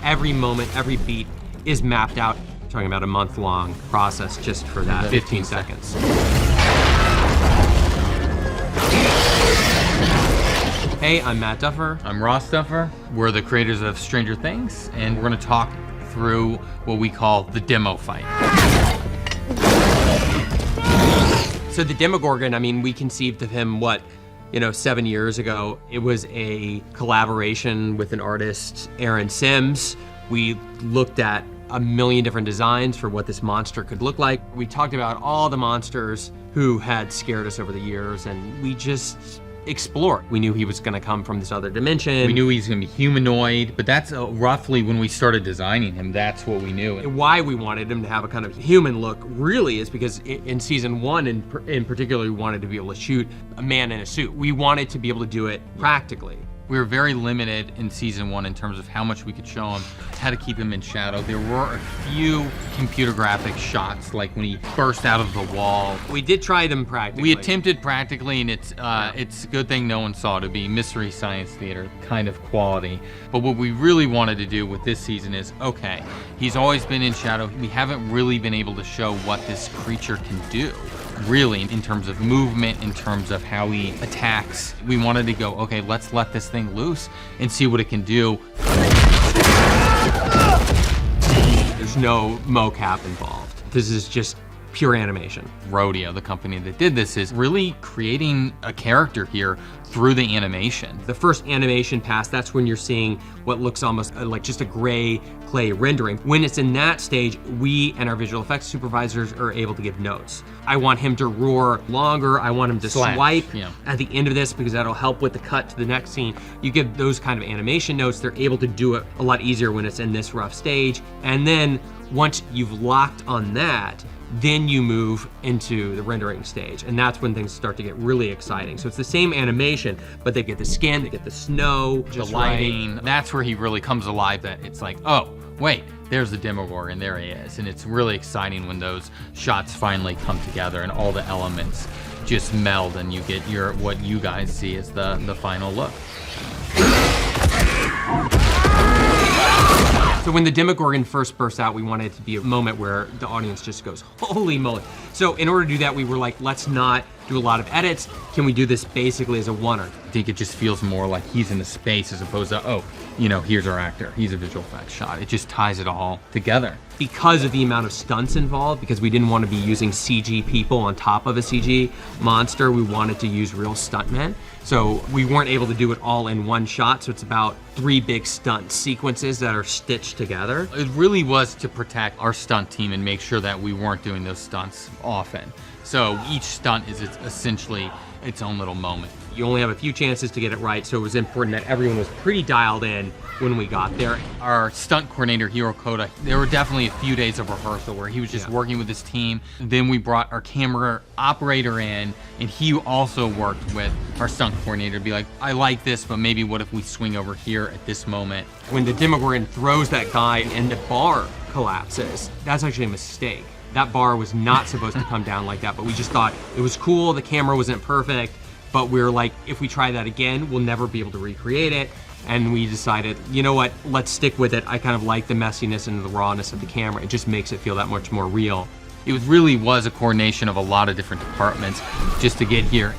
Every moment, every beat is mapped out. I'm talking about a month-long process just for that 15 seconds. Hey, I'm Matt Duffer. I'm Ross Duffer. We're the creators of Stranger Things, and we're gonna talk through what we call the demo fight. So the Demogorgon, I mean, we conceived of him, 7 years ago. It was a collaboration with an artist, Aaron Sims. We looked at a million different designs for what this monster could look like. We talked about all the monsters who had scared us over the years, and we just explored. We knew he was gonna come from this other dimension. We knew he was gonna be humanoid, but that's roughly when we started designing him, that's what we knew. Why we wanted him to have a kind of human look really is because in season 1 in particular, we wanted to be able to shoot a man in a suit. We wanted to be able to do it practically. We were very limited in season 1 in terms of how much we could show him, how to keep him in shadow. There were a few computer graphic shots, like when he burst out of the wall. We did try them practically. We attempted practically, and it's a good thing no one saw it. To be Mystery Science Theater kind of quality. But what we really wanted to do with this season is, okay, he's always been in shadow. We haven't really been able to show what this creature can do, really, in terms of movement, in terms of how he attacks. We wanted to go, okay, let's let this thing loose and see what it can do. There's no mocap involved. This is just pure animation. Rodeo, the company that did this, is really creating a character here through the animation. The first animation pass, that's when you're seeing what looks almost like just a gray clay rendering. When it's in that stage, we and our visual effects supervisors are able to give notes. I want him to roar longer. I want him to swipe at the end of this because that'll help with the cut to the next scene. You give those kind of animation notes. They're able to do it a lot easier when it's in this rough stage. And then once you've locked on that, then you move into the rendering stage, and that's when things start to get really exciting. So it's the same animation, but they get the skin, they get the snow, the lighting. That's where he really comes alive, that it's like, oh, wait, there's the Demogorgon, there he is. And it's really exciting when those shots finally come together and all the elements just meld and you get what you guys see as the final look. So when the Demogorgon first burst out, we wanted it to be a moment where the audience just goes, holy moly. So in order to do that, we were like, let's not do a lot of edits. Can we do this basically as a one-er? I think it just feels more like he's in the space as opposed to, oh, here's our actor. He's a visual effects shot. It just ties it all together. Because of the amount of stunts involved, because we didn't want to be using CG people on top of a CG monster, we wanted to use real stuntmen. So we weren't able to do it all in one shot, so it's about 3 big stunt sequences that are stitched together. It really was to protect our stunt team and make sure that we weren't doing those stunts often. So each stunt is essentially its own little moment. You only have a few chances to get it right, so it was important that everyone was pretty dialed in when we got there. Our stunt coordinator, Hiro Koda, there were definitely a few days of rehearsal where he was just working with his team. Then we brought our camera operator in, and he also worked with our stunt coordinator to be like, I like this, but maybe what if we swing over here at this moment? When the Demogorgon throws that guy and the bar collapses, that's actually a mistake. That bar was not supposed to come down like that, but we just thought it was cool, the camera wasn't perfect, but we were like, if we try that again, we'll never be able to recreate it. And we decided, you know what, let's stick with it. I kind of like the messiness and the rawness of the camera. It just makes it feel that much more real. It really was a coordination of a lot of different departments just to get here.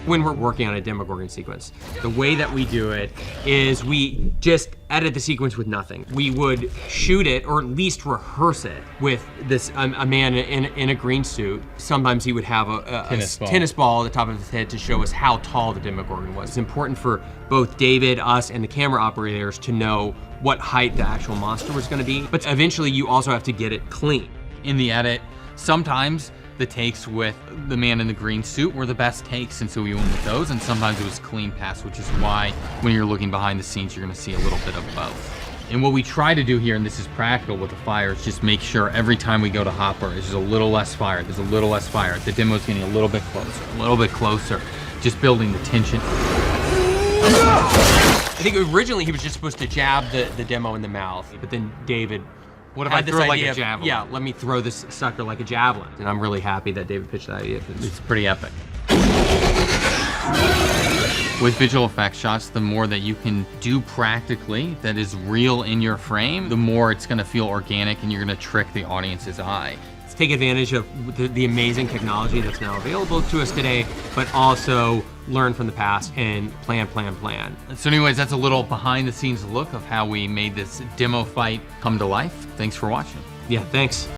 When we're working on a Demogorgon sequence, the way that we do it is we just edit the sequence with nothing. We would shoot it, or at least rehearse it, with this a man in a green suit. Sometimes he would have a tennis ball at the top of his head to show us how tall the Demogorgon was. It's important for both David, us, and the camera operators to know what height the actual monster was gonna be, but eventually you also have to get it clean. In the edit, sometimes the takes with the man in the green suit were the best takes, and so we went with those, and sometimes it was clean pass, which is why when you're looking behind the scenes, you're gonna see a little bit of both. And what we try to do here, and this is practical with the fire, is just make sure every time we go to hopper, there's a little less fire, there's a little less fire. The demo's getting a little bit closer, just building the tension. I think originally he was just supposed to jab the demo in the mouth, but then David What if I throw like a javelin? Yeah, let me throw this sucker like a javelin. And I'm really happy that David pitched that idea. It's pretty epic. With visual effects shots, the more that you can do practically that is real in your frame, the more it's gonna feel organic and you're gonna trick the audience's eye. Let's take advantage of the amazing technology that's now available to us today, but also learn from the past and plan. So anyways, that's a little behind the scenes look of how we made this demo fight come to life. Thanks for watching. Yeah, thanks.